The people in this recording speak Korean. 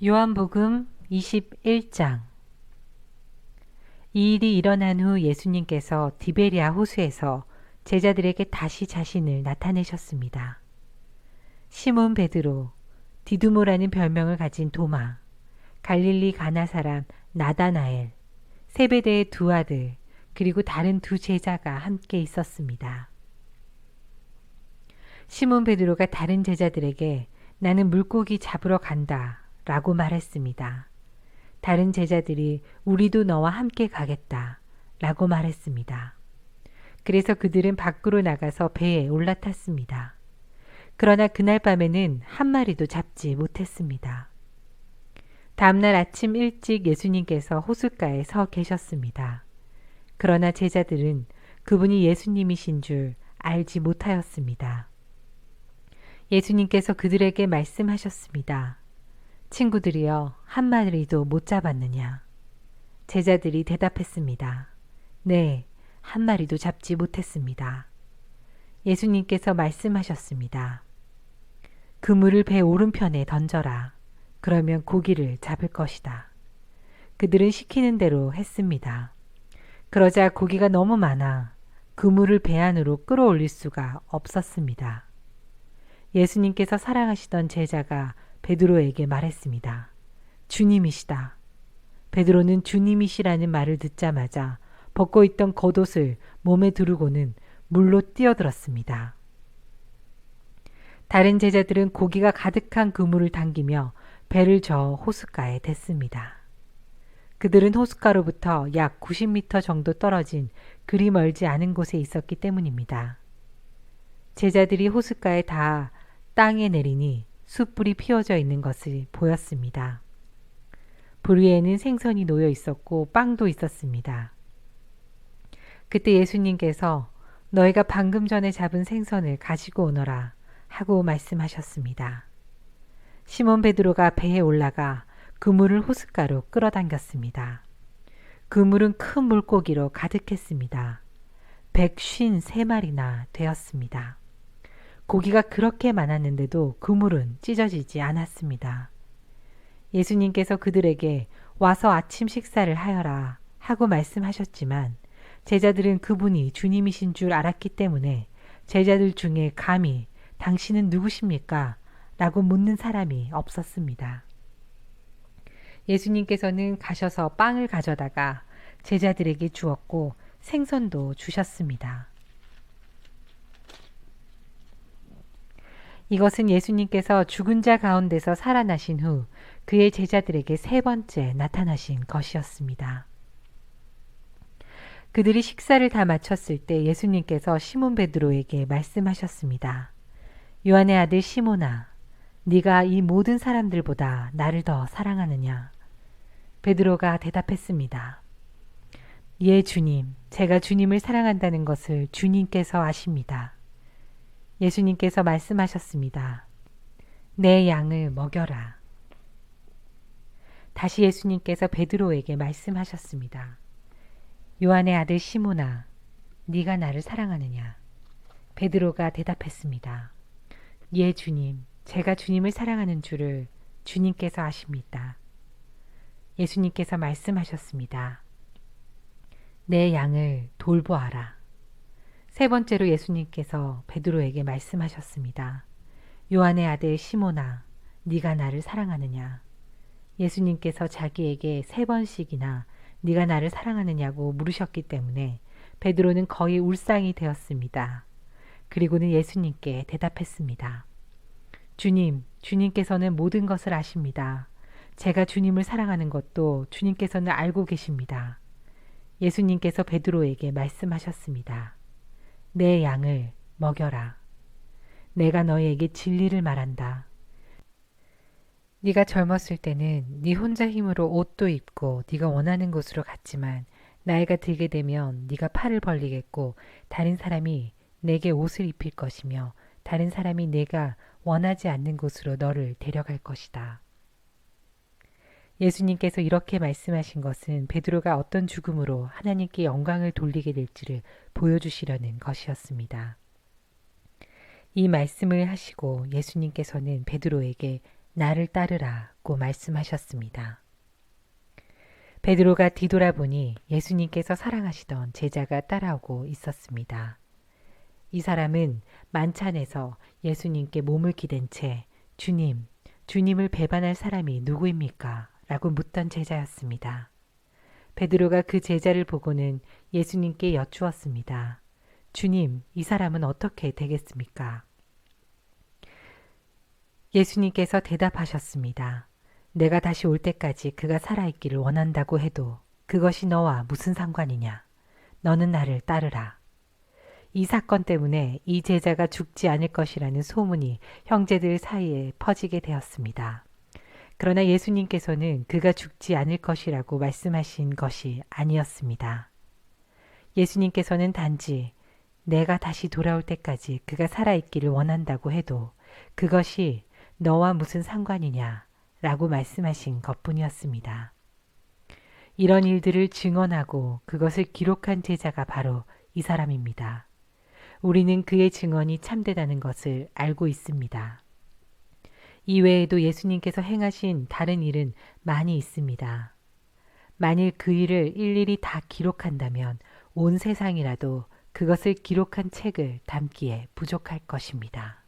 요한복음 21장. 이 일이 일어난 후 예수님께서 디베리아 호수에서 제자들에게 다시 자신을 나타내셨습니다. 시몬 베드로, 디두모라는 별명을 가진 도마, 갈릴리 가나 사람 나다나엘, 세베대의 두 아들, 그리고 다른 두 제자가 함께 있었습니다. 시몬 베드로가 다른 제자들에게 나는 물고기 잡으러 간다 라고 말했습니다. 다른 제자들이 우리도 너와 함께 가겠다 라고 말했습니다. 그래서 그들은 밖으로 나가서 배에 올라탔습니다. 그러나 그날 밤에는 한 마리도 잡지 못했습니다. 다음날 아침 일찍 예수님께서 호숫가에 서 계셨습니다. 그러나 제자들은 그분이 예수님이신 줄 알지 못하였습니다. 예수님께서 그들에게 말씀하셨습니다. 친구들이여, 한 마리도 못 잡았느냐? 제자들이 대답했습니다. 네, 한 마리도 잡지 못했습니다. 예수님께서 말씀하셨습니다. 그물을 배 오른편에 던져라. 그러면 고기를 잡을 것이다. 그들은 시키는 대로 했습니다. 그러자 고기가 너무 많아 그물을 배 안으로 끌어올릴 수가 없었습니다. 예수님께서 사랑하시던 제자가 베드로에게 말했습니다. 주님이시다. 베드로는 주님이시라는 말을 듣자마자 벗고 있던 겉옷을 몸에 두르고는 물로 뛰어들었습니다. 다른 제자들은 고기가 가득한 그물을 당기며 배를 저어 호숫가에 댔습니다. 그들은 호숫가로부터 약 90m 정도 떨어진 그리 멀지 않은 곳에 있었기 때문입니다. 제자들이 호숫가에 닿아 땅에 내리니 숯불이 피워져 있는 것이 보였습니다. 불 위에는 생선이 놓여 있었고 빵도 있었습니다. 그때 예수님께서 너희가 방금 전에 잡은 생선을 가지고 오너라 하고 말씀하셨습니다. 시몬 베드로가 배에 올라가 그물을 호숫가로 끌어당겼습니다. 그물은 큰 물고기로 가득했습니다. 153마리나 되었습니다. 고기가 그렇게 많았는데도 그물은 찢어지지 않았습니다. 예수님께서 그들에게 와서 아침 식사를 하여라 하고 말씀하셨지만 제자들은 그분이 주님이신 줄 알았기 때문에 제자들 중에 감히 당신은 누구십니까? 라고 묻는 사람이 없었습니다. 예수님께서는 가셔서 빵을 가져다가 제자들에게 주었고 생선도 주셨습니다. 이것은 예수님께서 죽은 자 가운데서 살아나신 후 그의 제자들에게 세 번째 나타나신 것이었습니다. 그들이 식사를 다 마쳤을 때 예수님께서 시몬 베드로에게 말씀하셨습니다. 요한의 아들 시몬아, 네가 이 모든 사람들보다 나를 더 사랑하느냐? 베드로가 대답했습니다. 예, 주님, 제가 주님을 사랑한다는 것을 주님께서 아십니다. 예수님께서 말씀하셨습니다. 내 양을 먹여라. 다시 예수님께서 베드로에게 말씀하셨습니다. 요한의 아들 시몬아, 네가 나를 사랑하느냐? 베드로가 대답했습니다. 예, 주님, 제가 주님을 사랑하는 줄을 주님께서 아십니다. 예수님께서 말씀하셨습니다. 내 양을 돌보아라. 세 번째로 예수님께서 베드로에게 말씀하셨습니다. 요한의 아들 시몬아, 네가 나를 사랑하느냐? 예수님께서 자기에게 세 번씩이나 네가 나를 사랑하느냐고 물으셨기 때문에 베드로는 거의 울상이 되었습니다. 그리고는 예수님께 대답했습니다. 주님, 주님께서는 모든 것을 아십니다. 제가 주님을 사랑하는 것도 주님께서는 알고 계십니다. 예수님께서 베드로에게 말씀하셨습니다. 내 양을 먹여라. 내가 너희에게 진리를 말한다. 네가 젊었을 때는 네 혼자 힘으로 옷도 입고 네가 원하는 곳으로 갔지만 나이가 들게 되면 네가 팔을 벌리겠고 다른 사람이 내게 옷을 입힐 것이며 다른 사람이 내가 원하지 않는 곳으로 너를 데려갈 것이다. 예수님께서 이렇게 말씀하신 것은 베드로가 어떤 죽음으로 하나님께 영광을 돌리게 될지를 보여주시려는 것이었습니다. 이 말씀을 하시고 예수님께서는 베드로에게 나를 따르라고 말씀하셨습니다. 베드로가 뒤돌아보니 예수님께서 사랑하시던 제자가 따라오고 있었습니다. 이 사람은 만찬에서 예수님께 몸을 기댄 채 주님, 주님을 배반할 사람이 누구입니까? 라고 묻던 제자였습니다. 베드로가 그 제자를 보고는 예수님께 여쭈었습니다. 주님, 이 사람은 어떻게 되겠습니까? 예수님께서 대답하셨습니다. 내가 다시 올 때까지 그가 살아있기를 원한다고 해도 그것이 너와 무슨 상관이냐? 너는 나를 따르라. 이 사건 때문에 이 제자가 죽지 않을 것이라는 소문이 형제들 사이에 퍼지게 되었습니다. 그러나 예수님께서는 그가 죽지 않을 것이라고 말씀하신 것이 아니었습니다. 예수님께서는 단지 내가 다시 돌아올 때까지 그가 살아있기를 원한다고 해도 그것이 너와 무슨 상관이냐 라고 말씀하신 것뿐이었습니다. 이런 일들을 증언하고 그것을 기록한 제자가 바로 이 사람입니다. 우리는 그의 증언이 참되다는 것을 알고 있습니다. 이외에도 예수님께서 행하신 다른 일은 많이 있습니다. 만일 그 일을 일일이 다 기록한다면 온 세상이라도 그것을 기록한 책을 담기에 부족할 것입니다.